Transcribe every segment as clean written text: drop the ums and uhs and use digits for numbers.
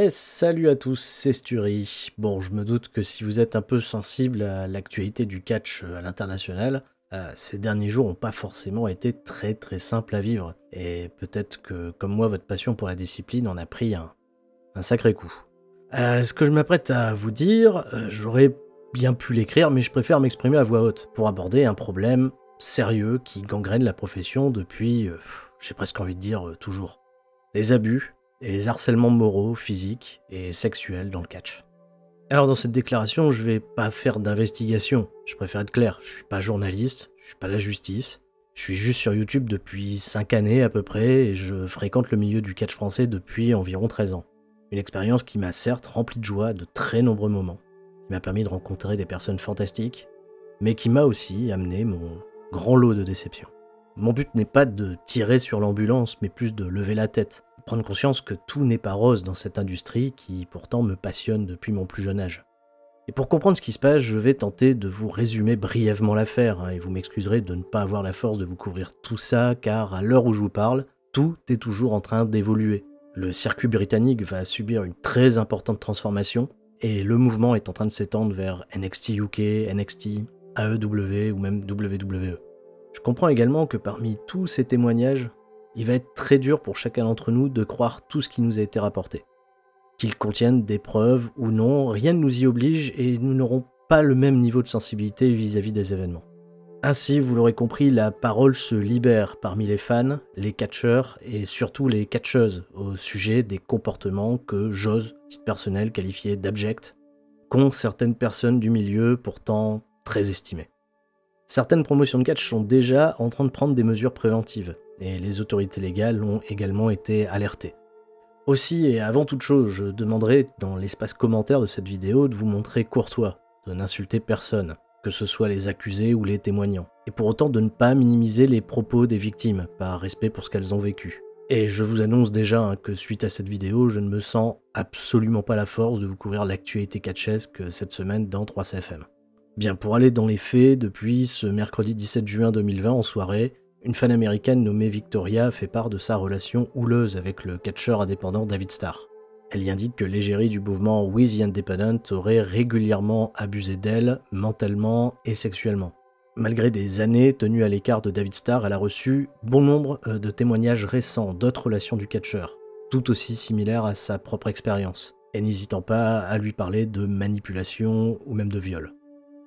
Salut à tous, c'est Sturi. Bon, je me doute que si vous êtes un peu sensible à l'actualité du catch à l'international, ces derniers jours n'ont pas forcément été très simples à vivre. Et peut-être que, comme moi, votre passion pour la discipline en a pris un sacré coup. Ce que je m'apprête à vous dire, j'aurais bien pu l'écrire, mais je préfère m'exprimer à voix haute pour aborder un problème sérieux qui gangrène la profession depuis, j'ai presque envie de dire, toujours. Les abus et les harcèlements moraux, physiques et sexuels dans le catch. Alors dans cette déclaration, je vais pas faire d'investigation, je préfère être clair, je suis pas journaliste, je suis pas la justice, je suis juste sur YouTube depuis 5 années à peu près et je fréquente le milieu du catch français depuis environ 13 ans. Une expérience qui m'a certes rempli de joie de très nombreux moments, qui m'a permis de rencontrer des personnes fantastiques, mais qui m'a aussi amené mon grand lot de déceptions. Mon but n'est pas de tirer sur l'ambulance, mais plus de lever la tête, prendre conscience que tout n'est pas rose dans cette industrie qui pourtant me passionne depuis mon plus jeune âge. Et pour comprendre ce qui se passe, je vais tenter de vous résumer brièvement l'affaire, et vous m'excuserez de ne pas avoir la force de vous couvrir tout ça, car à l'heure où je vous parle, tout est toujours en train d'évoluer. Le circuit britannique va subir une très importante transformation, et le mouvement est en train de s'étendre vers NXT UK, NXT, AEW ou même WWE. Je comprends également que parmi tous ces témoignages, il va être très dur pour chacun d'entre nous de croire tout ce qui nous a été rapporté. Qu'ils contiennent des preuves ou non, rien ne nous y oblige et nous n'aurons pas le même niveau de sensibilité vis-à-vis des événements. Ainsi, vous l'aurez compris, la parole se libère parmi les fans, les catcheurs et surtout les catcheuses au sujet des comportements que j'ose, à titre personnel, qualifier d'abjects, qu'ont certaines personnes du milieu pourtant très estimées. Certaines promotions de catch sont déjà en train de prendre des mesures préventives, et les autorités légales ont également été alertées. Aussi et avant toute chose, je demanderai dans l'espace commentaire de cette vidéo de vous montrer courtois, de n'insulter personne, que ce soit les accusés ou les témoignants, et pour autant de ne pas minimiser les propos des victimes, par respect pour ce qu'elles ont vécu. Et je vous annonce déjà que suite à cette vidéo, je ne me sens absolument pas la force de vous couvrir l'actualité catchesque cette semaine dans 3CFM. Bien, pour aller dans les faits, depuis ce mercredi 17 juin 2020 en soirée, une fan américaine nommée Victoria fait part de sa relation houleuse avec le catcheur indépendant David Starr. Elle y indique que l'égérie du mouvement We the Independent aurait régulièrement abusé d'elle, mentalement et sexuellement. Malgré des années tenues à l'écart de David Starr, elle a reçu bon nombre de témoignages récents d'autres relations du catcheur, tout aussi similaires à sa propre expérience, et n'hésitant pas à lui parler de manipulation ou même de viol.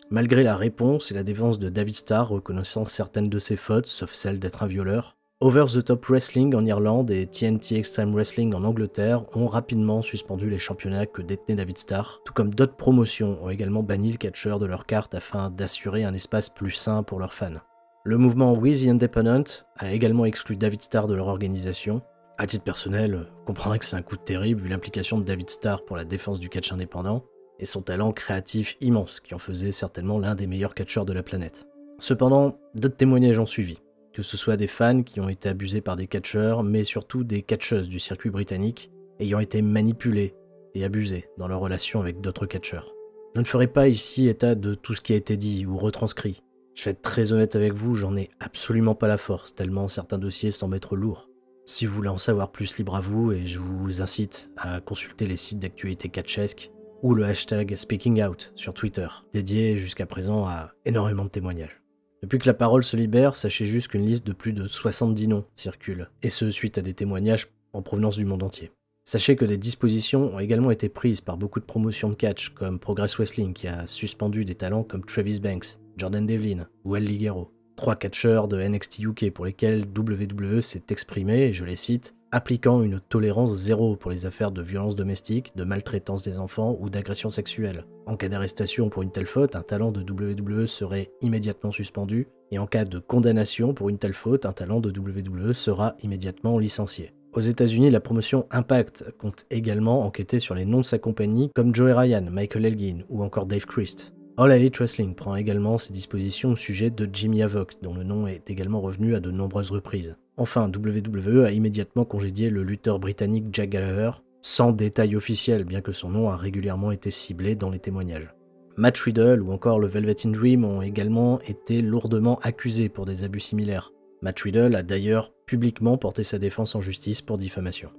Malgré la réponse et la défense de David Starr reconnaissant certaines de ses fautes, sauf celle d'être un violeur, Over the Top Wrestling en Irlande et TNT Extreme Wrestling en Angleterre ont rapidement suspendu les championnats que détenait David Starr, tout comme d'autres promotions ont également banni le catcheur de leur carte afin d'assurer un espace plus sain pour leurs fans. Le mouvement We the Independent a également exclu David Starr de leur organisation. À titre personnel, vous comprendrez que c'est un coup terrible vu l'implication de David Starr pour la défense du catch indépendant, et son talent créatif immense qui en faisait certainement l'un des meilleurs catcheurs de la planète. Cependant, d'autres témoignages ont suivi, que ce soit des fans qui ont été abusés par des catcheurs, mais surtout des catcheuses du circuit britannique ayant été manipulés et abusés dans leur relation avec d'autres catcheurs. Je ne ferai pas ici état de tout ce qui a été dit ou retranscrit. Je vais être très honnête avec vous, j'en ai absolument pas la force, tellement certains dossiers semblent être lourds. Si vous voulez en savoir plus, libre à vous, et je vous incite à consulter les sites d'actualité catchesque ou le hashtag SpeakingOut sur Twitter, dédié jusqu'à présent à énormément de témoignages. Depuis que la parole se libère, sachez juste qu'une liste de plus de 70 noms circule, et ce suite à des témoignages en provenance du monde entier. Sachez que des dispositions ont également été prises par beaucoup de promotions de catch, comme Progress Wrestling qui a suspendu des talents comme Travis Banks, Jordan Devlin ou El Ligero. 3 catcheurs de NXT UK pour lesquels WWE s'est exprimé, et je les cite, appliquant une tolérance zéro pour les affaires de violence domestique, de maltraitance des enfants ou d'agression sexuelle. En cas d'arrestation pour une telle faute, un talent de WWE serait immédiatement suspendu, et en cas de condamnation pour une telle faute, un talent de WWE sera immédiatement licencié. Aux États-Unis, la promotion Impact compte également enquêter sur les noms de sa compagnie comme Joey Ryan, Michael Elgin ou encore Dave Christ. All Elite Wrestling prend également ses dispositions au sujet de Jimmy Havoc, dont le nom est également revenu à de nombreuses reprises. Enfin, WWE a immédiatement congédié le lutteur britannique Jack Gallagher, sans détail officiel, bien que son nom a régulièrement été ciblé dans les témoignages. Matt Riddle ou encore le Velveteen Dream ont également été lourdement accusés pour des abus similaires. Matt Riddle a d'ailleurs publiquement porté sa défense en justice pour diffamation.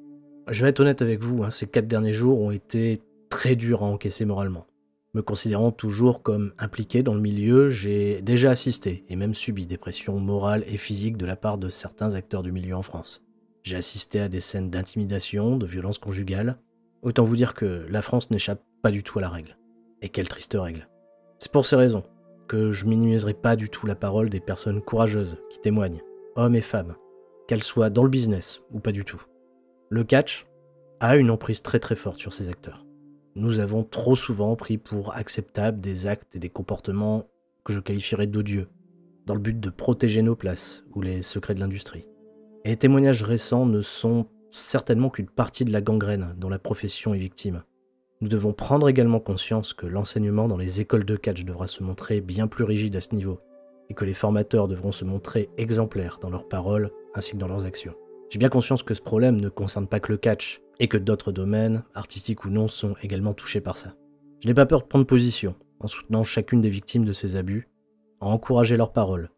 Je vais être honnête avec vous, hein, ces 4 derniers jours ont été très durs à encaisser moralement. Me considérant toujours comme impliqué dans le milieu, j'ai déjà assisté et même subi des pressions morales et physiques de la part de certains acteurs du milieu en France. J'ai assisté à des scènes d'intimidation, de violence conjugale. Autant vous dire que la France n'échappe pas du tout à la règle. Et quelle triste règle. C'est pour ces raisons que je minimiserai pas du tout la parole des personnes courageuses qui témoignent, hommes et femmes, qu'elles soient dans le business ou pas du tout. Le catch a une emprise très très forte sur ces acteurs. Nous avons trop souvent pris pour acceptables des actes et des comportements que je qualifierais d'odieux, dans le but de protéger nos places ou les secrets de l'industrie. Et les témoignages récents ne sont certainement qu'une partie de la gangrène dont la profession est victime. Nous devons prendre également conscience que l'enseignement dans les écoles de catch devra se montrer bien plus rigide à ce niveau, et que les formateurs devront se montrer exemplaires dans leurs paroles ainsi que dans leurs actions. J'ai bien conscience que ce problème ne concerne pas que le catch, et que d'autres domaines, artistiques ou non, sont également touchés par ça. Je n'ai pas peur de prendre position, en soutenant chacune des victimes de ces abus, à encourager leurs paroles,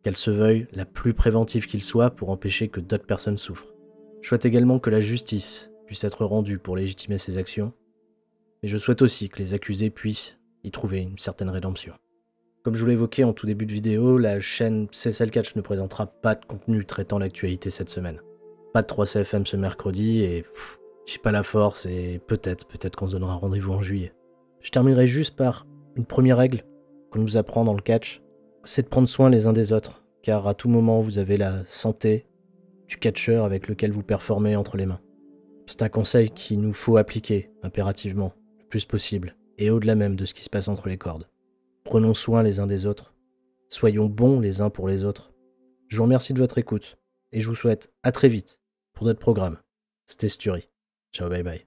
qu'elles se veuillent la plus préventive qu'ils soient pour empêcher que d'autres personnes souffrent. Je souhaite également que la justice puisse être rendue pour légitimer ces actions, mais je souhaite aussi que les accusés puissent y trouver une certaine rédemption. Comme je vous l'ai évoqué en tout début de vidéo, la chaîne CSL Catch ne présentera pas de contenu traitant l'actualité cette semaine. Pas de 3CFM ce mercredi et j'ai pas la force et peut-être qu'on se donnera rendez-vous en juillet. Je terminerai juste par une première règle qu'on nous apprend dans le catch, c'est de prendre soin les uns des autres, car à tout moment vous avez la santé du catcheur avec lequel vous performez entre les mains. C'est un conseil qu'il nous faut appliquer impérativement, le plus possible, et au-delà même de ce qui se passe entre les cordes. Prenons soin les uns des autres, soyons bons les uns pour les autres. Je vous remercie de votre écoute, et je vous souhaite à très vite pour d'autres programmes. C'était Sturi. Ciao, bye bye.